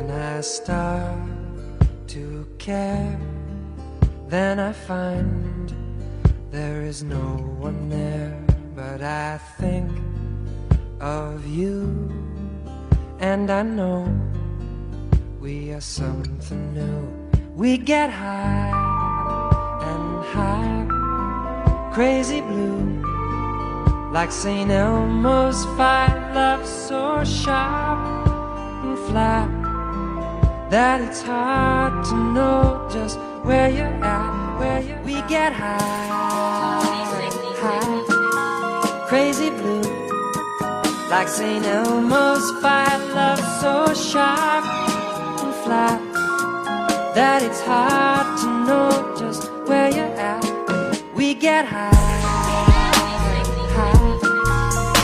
When I start to care, then I find there is no one there. But I think of you, and I know we are something new. We get high and high, crazy blue, like St. Elmo's fire. Love so sharp and flat that it's hard to know just where you're at, where you. We get high, high, crazy blue, like St. Elmo's fire. Love so sharp and flat that it's hard to know just where you're at. We get high.